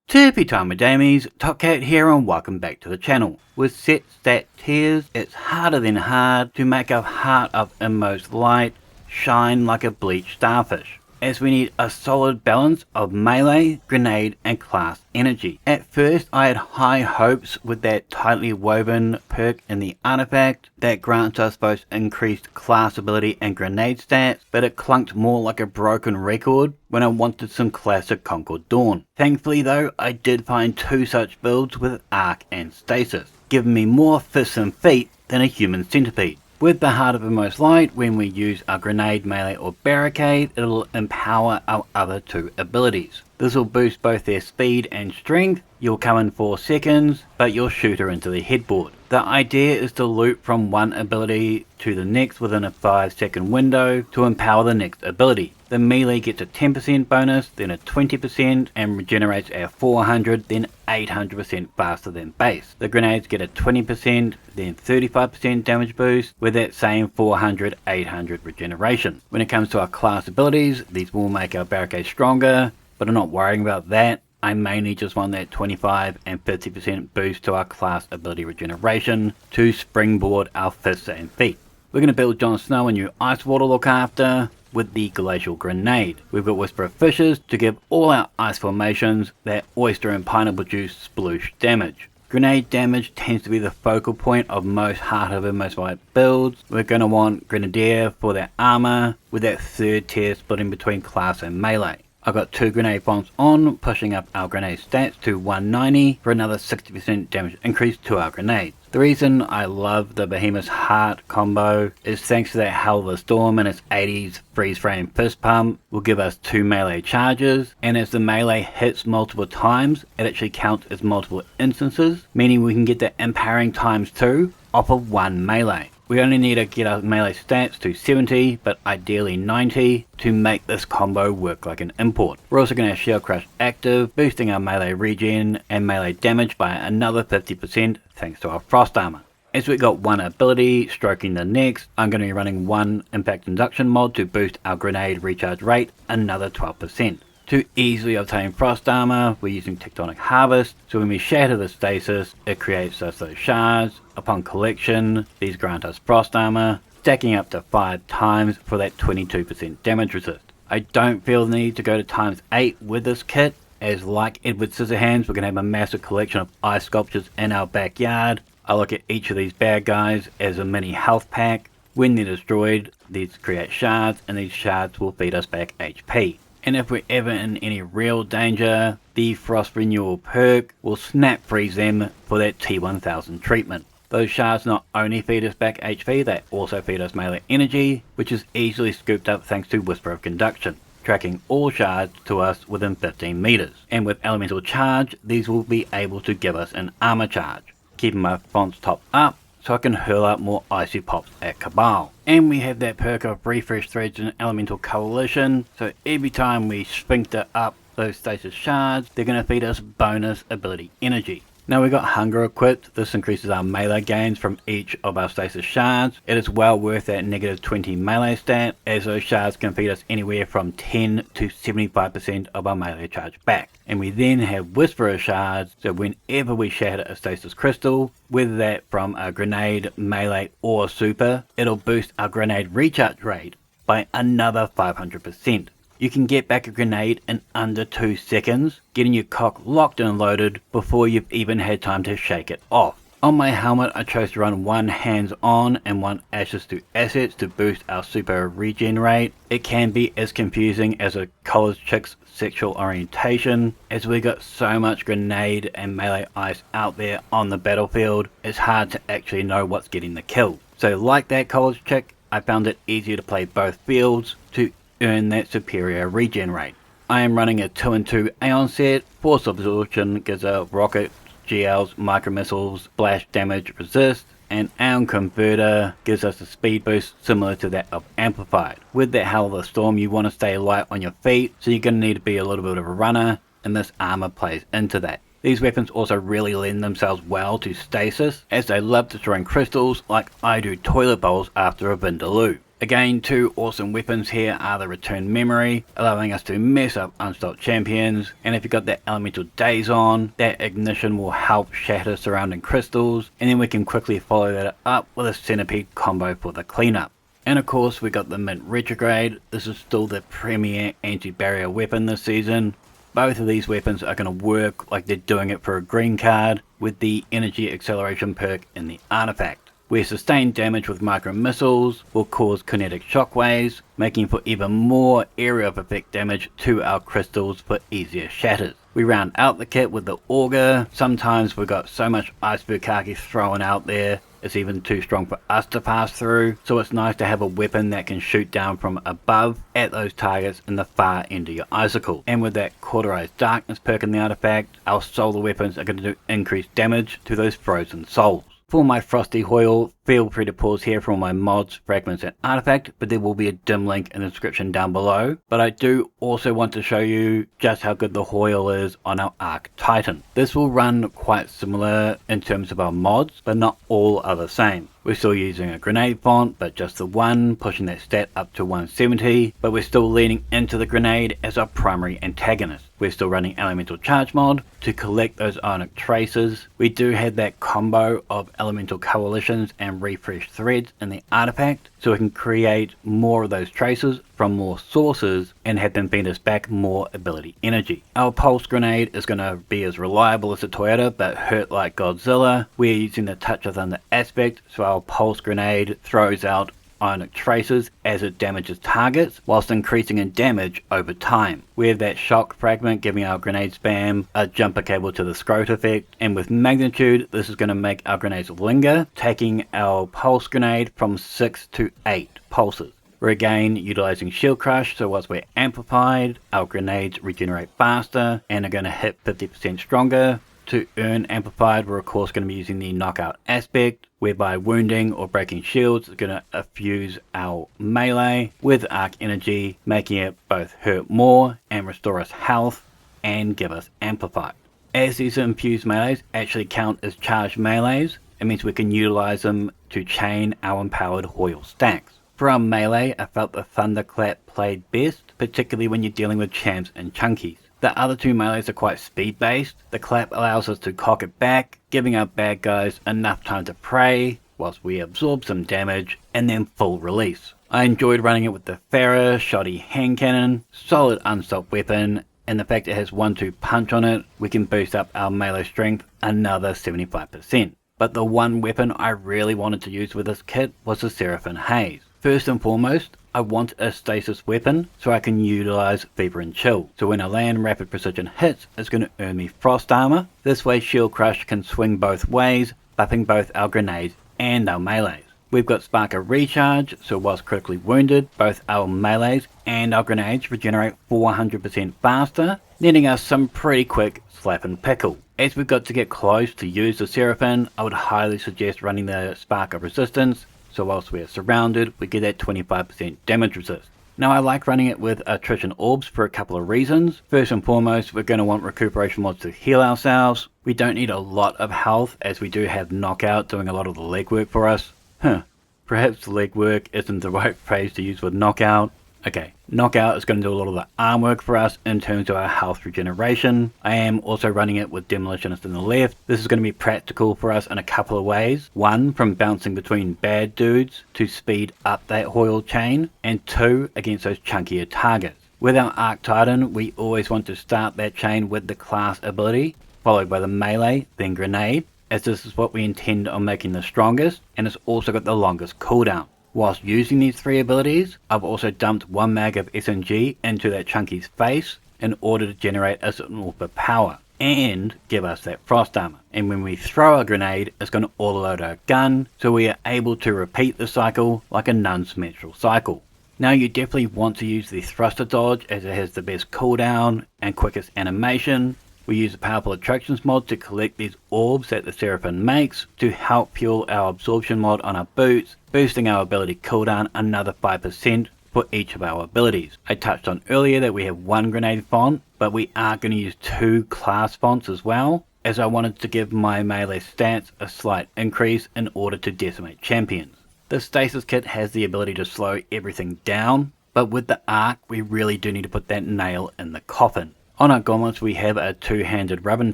Tippy time with Damies, Top Cat here and welcome back to the channel. With set stat tiers, it's harder than hard to make our Heart of Inmost light shine like a bleached starfish, as we need a solid balance of melee, grenade and class energy. At first I had high hopes with that tightly woven perk in the artifact that grants us both increased class ability and grenade stats, but it clunked more like a broken record when I wanted some classic Concord Dawn. Thankfully though, I did find two such builds with Arc and Stasis, giving me more fists and feet than a human centipede. With the Heart of Inmost Light, when we use our grenade, melee or barricade, it'll empower our other two abilities. This will boost both their speed and strength. You'll come in 4 seconds, but you'll shoot her into the headboard. The idea is to loop from one ability to the next within a 5-second window to empower the next ability. The melee gets a 10% bonus, then a 20%, and regenerates at 400, then 800% faster than base. The grenades get a 20%, then 35% damage boost with that same 400, 800 regeneration. When it comes to our class abilities, these will make our barricade stronger, but I'm not worrying about that. I mainly just want that 25 and 50% boost to our class ability regeneration to springboard our fists and feet. We're going to build Jon Snow a new Ice Water look after with the Glacial Grenade. We've got Whisper of Fishes to give all our ice formations that oyster and pineapple juice sploosh damage. Grenade damage tends to be the focal point of most Heart of Inmost Light builds. We're going to want Grenadier for their armor with that 3rd tier splitting between class and melee. I've got 2 grenade bombs on, pushing up our grenade stats to 190 for another 60% damage increase to our grenades. The reason I love the Behemoth's Heart combo is thanks to that Hell of a Storm and its 80s freeze frame fist pump will give us 2 melee charges, and as the melee hits multiple times, it actually counts as multiple instances, meaning we can get the empowering times 2 off of 1 melee. We only need to get our melee stats to 70, but ideally 90, to make this combo work like an import. We're also going to have Shell Crush active, boosting our melee regen and melee damage by another 50% thanks to our Frost Armor. As we got one ability, Stroking the Next, I'm going to be running one Impact Induction mod to boost our grenade recharge rate another 12%. To easily obtain Frost Armor, we're using Tectonic Harvest, so when we shatter the stasis, it creates us those shards. Upon collection, these grant us Frost Armor, stacking up to 5 times for that 22% damage resist. I don't feel the need to go to times 8 with this kit, as like Edward Scissorhands, we're going to have a massive collection of ice sculptures in our backyard. I look at each of these bad guys as a mini health pack. When they're destroyed, these create shards, and these shards will feed us back HP. And if we're ever in any real danger, the Frost Renewal perk will snap freeze them for that T1000 treatment. Those shards not only feed us back HP, they also feed us melee energy, which is easily scooped up thanks to Whisper of Conduction, tracking all shards to us within 15 meters. And with Elemental Charge, these will be able to give us an armor charge, keeping my fonts topped up so I can hurl out more icy pops at Cabal. And we have that perk of Refresh Threads and Elemental Coalition, so every time we sphincter up those stasis shards, they're going to feed us bonus ability energy. Now we've got Hunger equipped. This increases our melee gains from each of our stasis shards. It is well worth that negative 20 melee stat, as those shards can feed us anywhere from 10 to 75% of our melee charge back. And we then have Whisperer shards, so whenever we shatter a stasis crystal, whether that from a grenade, melee or super, it'll boost our grenade recharge rate by another 500%. You can get back a grenade in under 2 seconds, getting your cock locked and loaded before you've even had time to shake it off. On my helmet, I chose to run one hands on and one ashes to assets to boost our super regen rate. It can be as confusing as a college chick's sexual orientation, as we got so much grenade and melee ice out there on the battlefield, it's hard to actually know what's getting the kill. So like that college chick, I found it easier to play both fields to earn that superior regen rate. I am running a 2-in-2 Aeon set. Force Absorption gives a rocket, GLs, micro missiles, splash damage resist, and Aeon Converter gives us a speed boost similar to that of Amplified. With that Hell of a Storm, you want to stay light on your feet, so you're going to need to be a little bit of a runner, and this armor plays into that. These weapons also really lend themselves well to stasis, as they love destroying crystals like I do toilet bowls after a Vindaloo. Again, two awesome weapons here are the return memory, allowing us to mess up unstopped champions, and if you've got that elemental daze on, that ignition will help shatter surrounding crystals, and then we can quickly follow that up with a centipede combo for the cleanup. And of course we got the Mint Retrograde. This is still the premier anti-barrier weapon this season. Both of these weapons are going to work like they're doing it for a green card with the energy acceleration perk in the artifact, where sustained damage with micro missiles will cause kinetic shockwaves, making for even more area of effect damage to our crystals for easier shatters. We round out the kit with the auger. Sometimes we've got so much ice bukkake thrown out there, it's even too strong for us to pass through, so it's nice to have a weapon that can shoot down from above at those targets in the far end of your icicle. And with that Cauterized Darkness perk in the artifact, our solar weapons are going to do increased damage to those frozen souls. For my Frosty Hoyle, feel free to pause here for all my mods, fragments and artifact, but there will be a dim link in the description down below. But I do also want to show you just how good the Hoyle is on our Arc Titan. This will run quite similar in terms of our mods, but not all are the same. We're still using a grenade font, but just the one, pushing that stat up to 170, but we're still leaning into the grenade as our primary antagonist. We're still running Elemental Charge mod to collect those Ionic Traces. We do have that combo of Elemental Coalitions and Refresh Threads in the artifact, so we can create more of those traces from more sources and have them feed us back more ability energy. Our Pulse Grenade is going to be as reliable as a Toyota but hurt like Godzilla. We're using the Touch of Thunder aspect, so our Pulse Grenade throws out Ionic Traces as it damages targets, whilst increasing in damage over time. We have that Shock Fragment giving our grenade spam a jumper cable to the Scrote effect, and with Magnitude this is going to make our grenades linger, taking our Pulse Grenade from 6 to 8 pulses. We're again utilizing Shield Crush, so once we're amplified, our grenades regenerate faster and are going to hit 50% stronger. To earn amplified, we're of course going to be using the knockout aspect, whereby wounding or breaking shields is going to fuse our melee with arc energy, making it both hurt more and restore us health and give us amplified. As these infused melees actually count as charged melees, it means we can utilize them to chain our empowered Hoyle stacks. For our melee, I felt the Thunderclap played best, particularly when you're dealing with champs and chunkies. The other two melees are quite speed based. The clap allows us to cock it back, giving our bad guys enough time to pray whilst we absorb some damage and then full release. I enjoyed running it with the Farah Shoddy hand cannon, solid unstopped weapon, and the fact it has 1-2 punch on it, we can boost up our melee strength another 75%. But the one weapon I really wanted to use with this kit was the Seraphim Haze. First and foremost, I want a stasis weapon so I can utilize Fever and Chill. So when I land rapid precision hits, it's going to earn me frost armor. This way Shield Crush can swing both ways, buffing both our grenades and our melees. We've got Spark of Recharge, so whilst critically wounded, both our melees and our grenades regenerate 400% faster, netting us some pretty quick slap and pickle. As we've got to get close to use the Seraphim, I would highly suggest running the Spark of Resistance, so whilst we are surrounded, we get that 25% damage resist. Now I like running it with Attrition Orbs for a couple of reasons. First and foremost, we're going to want recuperation mods to heal ourselves. We don't need a lot of health as we do have Knockout doing a lot of the legwork for us. Perhaps legwork isn't the right phrase to use with Knockout. Okay, Knockout is going to do a lot of the arm work for us in terms of our health regeneration. I am also running it with Demolitionist on the left. This is going to be practical for us in a couple of ways. One, from bouncing between bad dudes to speed up that Hoyle chain. And two, against those chunkier targets. With our Arc Titan, we always want to start that chain with the class ability, followed by the melee, then grenade, as this is what we intend on making the strongest, and it's also got the longest cooldown. Whilst using these three abilities, I've also dumped 1 mag of SMG into that chunky's face in order to generate a signal for power and give us that frost armor. And when we throw a grenade, it's going to auto-load our gun, so we are able to repeat the cycle like a non-symmetrical cycle. Now you definitely want to use the thruster dodge as it has the best cooldown and quickest animation. We use the Powerful Attractions mod to collect these orbs that the Seraphim makes to help fuel our absorption mod on our boots, boosting our ability cooldown another 5% for each of our abilities. I touched on earlier that we have one grenade font, but we are going to use 2 class fonts as well, as I wanted to give my melee stats a slight increase in order to decimate champions. The Stasis kit has the ability to slow everything down, but with the arc we really do need to put that nail in the coffin. On our gauntlets we have a two-handed rub and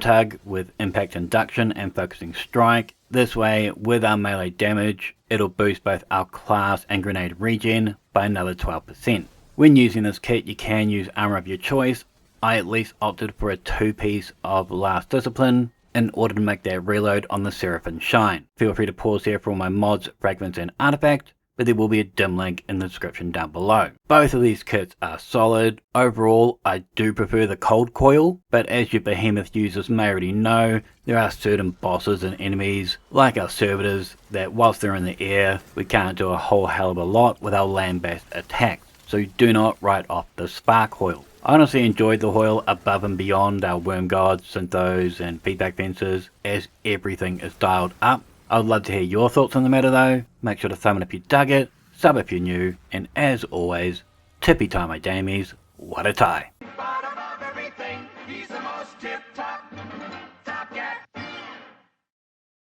tug with impact induction and focusing strike. This way, with our melee damage, it'll boost both our class and grenade regen by another 12%. When using this kit you can use armor of your choice. I at least opted for a 2-piece of Last Discipline in order to make that reload on the Seraphim Shine. Feel free to pause here for all my mods, fragments and artifacts, but there will be a dim link in the description down below. Both of these kits are solid. Overall, I do prefer the cold coil, but as you behemoth users may already know, there are certain bosses and enemies, like our servitors, that whilst they're in the air, we can't do a whole hell of a lot with our land-based attacks, so do not write off the spark coil. I honestly enjoyed the Hoyle above and beyond our Worm Gods, Synthos and Feedback Fences, as everything is dialed up. I would love to hear your thoughts on the matter though. Make sure to thumb it if you dug it, sub if you're new, and as always, tippy tie my damies, what a tie.